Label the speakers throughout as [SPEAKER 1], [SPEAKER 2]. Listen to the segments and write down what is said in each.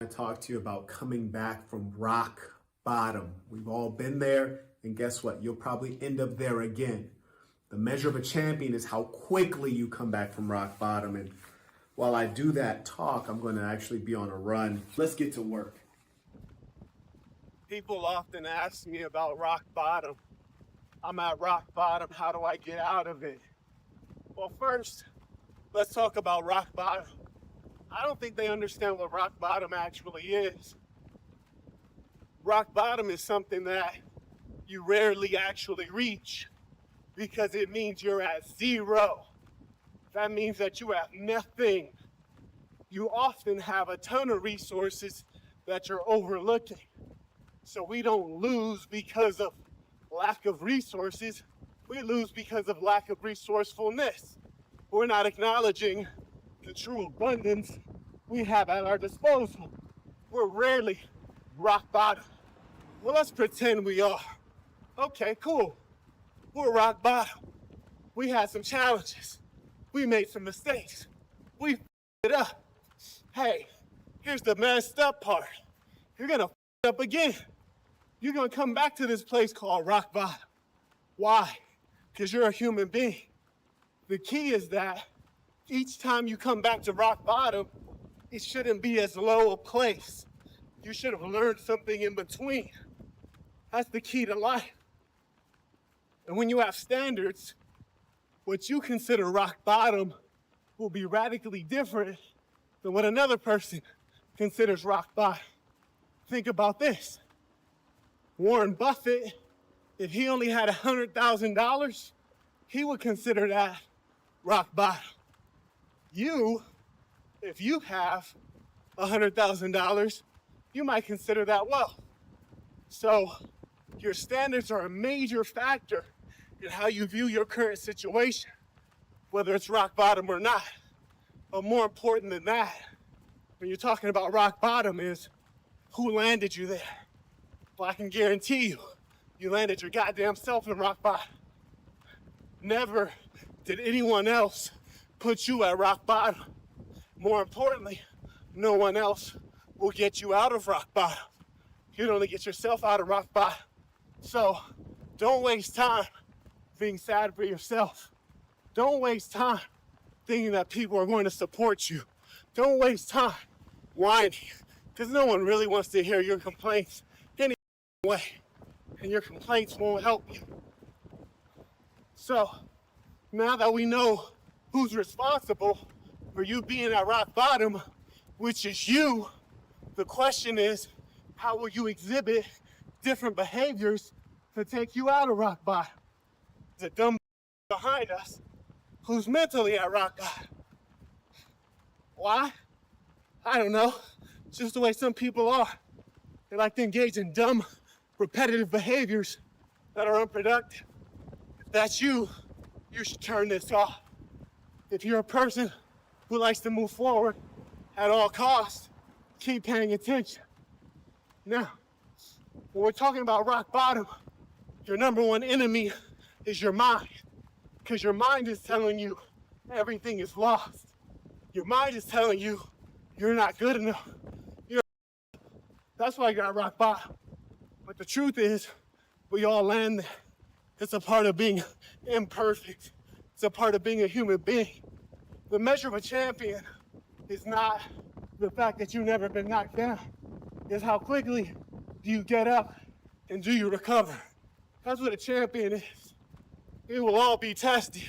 [SPEAKER 1] I talk to you about coming back from rock bottom. We've all been there, and guess what? You'll probably end up there again. The measure of a champion is how quickly you come back from rock bottom. And while I do that talk, I'm going to actually be on a run. Let's get to work. People often ask me about rock bottom. I'm at rock bottom. How do I get out of it? Well, first, let's talk about rock bottom. I don't think they understand what rock bottom actually is. Rock bottom is something that you rarely actually reach because it means you're at zero. That means that you have nothing. You often have a ton of resources that you're overlooking. So we don't lose because of lack of resources. We lose because of lack of resourcefulness. We're not acknowledging the true abundance we have at our disposal. We're rarely rock bottom. Well, let's pretend we are. Okay, cool. We're rock bottom. We had some challenges. We made some mistakes. We f***ed it up. Hey, here's the messed up part. You're gonna f*** it up again. You're gonna come back to this place called rock bottom. Why? Because you're a human being. The key is that each time you come back to rock bottom, it shouldn't be as low a place. You should have learned something in between. That's the key to life. And when you have standards, what you consider rock bottom will be radically different than what another person considers rock bottom. Think about this. Warren Buffett, if he only had $100,000, he would consider that rock bottom. You, if you have $100,000, you might consider that wealth. So your standards are a major factor in how you view your current situation, whether it's rock bottom or not. But more important than that, when you're talking about rock bottom, is who landed you there. Well, I can guarantee you, you landed your goddamn self in rock bottom. Never did anyone else put you at rock bottom. More importantly, no one else will get you out of rock bottom. You'd only get yourself out of rock bottom. So don't waste time being sad for yourself. Don't waste time thinking that people are going to support you. Don't waste time whining, because no one really wants to hear your complaints any way, and your complaints won't help you. So now that we know who's responsible for you being at rock bottom, which is you, the question is, how will you exhibit different behaviors to take you out of rock bottom? The dumb behind us who's mentally at rock bottom. Why? I don't know. It's just the way some people are. They like to engage in dumb, repetitive behaviors that are unproductive. If that's you, you should turn this off. If you're a person who likes to move forward at all costs, keep paying attention. Now, when we're talking about rock bottom, your number one enemy is your mind, because your mind is telling you everything is lost. Your mind is telling you you're not good enough. That's why you're at rock bottom. But the truth is, we all land there. It's a part of being imperfect. It's a part of being a human being. The measure of a champion is not the fact that you've never been knocked down. It's how quickly do you get up and do you recover. That's what a champion is. We will all be tested.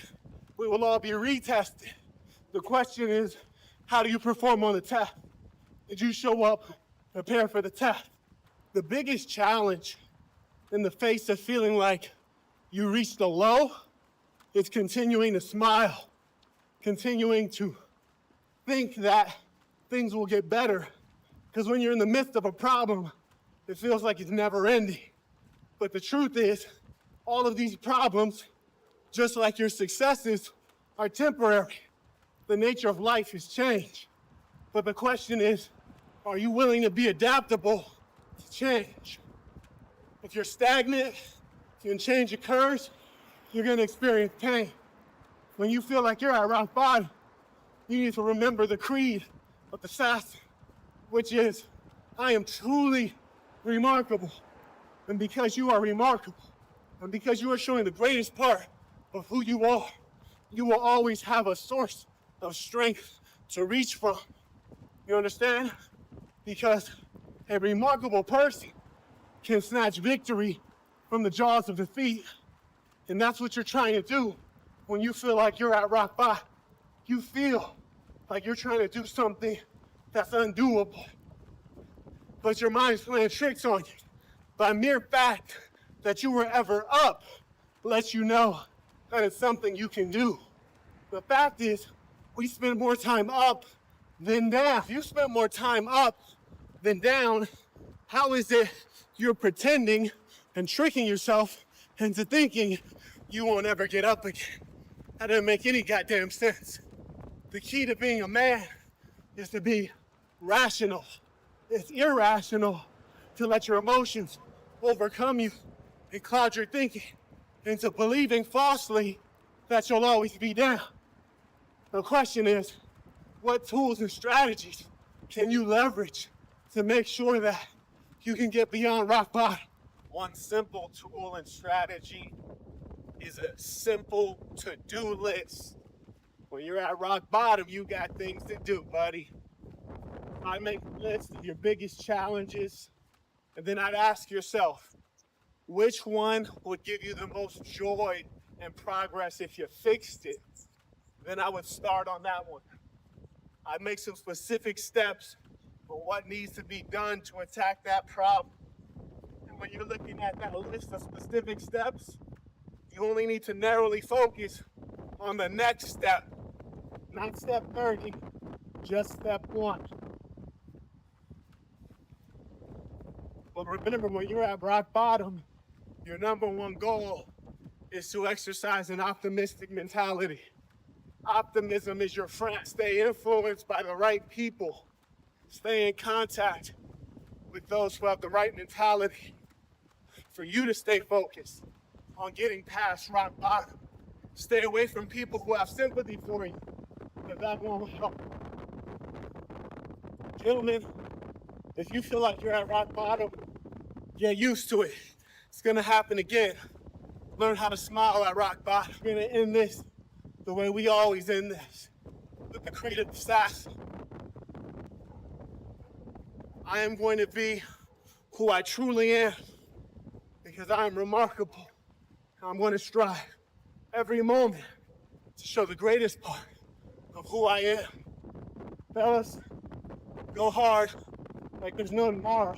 [SPEAKER 1] We will all be retested. The question is, how do you perform on the test? Did you show up prepared for the test? The biggest challenge in the face of feeling like you reached a low is continuing to smile, continuing to think that things will get better. Because when you're in the midst of a problem, it feels like it's never ending. But the truth is, all of these problems, just like your successes, are temporary. The nature of life is change. But the question is, are you willing to be adaptable to change? If you're stagnant, when change occurs, you're gonna experience pain. When you feel like you're at rock bottom, you need to remember the creed of the assassin, which is I am truly remarkable. And because you are remarkable, and because you are showing the greatest part of who you are, you will always have a source of strength to reach from. You understand? Because a remarkable person can snatch victory from the jaws of defeat. And that's what you're trying to do when you feel like you're at rock bottom. You feel like you're trying to do something that's undoable. But your mind's playing tricks on you. By mere fact that you were ever up lets you know that it's something you can do. The fact is, we spend more time up than down. If you spend more time up than down, how is it you're pretending and tricking yourself into thinking you won't ever get up again? That doesn't make any goddamn sense. The key to being a man is to be rational. It's irrational to let your emotions overcome you and cloud your thinking into believing falsely that you'll always be down. The question is, what tools and strategies can you leverage to make sure that you can get beyond rock bottom? One simple tool and strategy is a simple to-do list. When you're at rock bottom, you got things to do, buddy. I make a list of your biggest challenges, and then I'd ask yourself, which one would give you the most joy and progress if you fixed it? Then I would start on that one. I'd make some specific steps for what needs to be done to attack that problem. And when you're looking at that list of specific steps, you only need to narrowly focus on the next step. Not step 30, just step 1. But remember, when you're at rock bottom, your number one goal is to exercise an optimistic mentality. Optimism is your friend. Stay influenced by the right people. Stay in contact with those who have the right mentality for you to stay focused on getting past rock bottom. Stay away from people who have sympathy for you, because that won't help. Gentlemen, if you feel like you're at rock bottom, get used to it. It's gonna happen again. Learn how to smile at rock bottom. We're gonna end this the way we always end this, with the creative assassin. I am going to be who I truly am, because I am remarkable. I'm going to strive every moment to show the greatest part of who I am. Fellas, go hard like there's no tomorrow.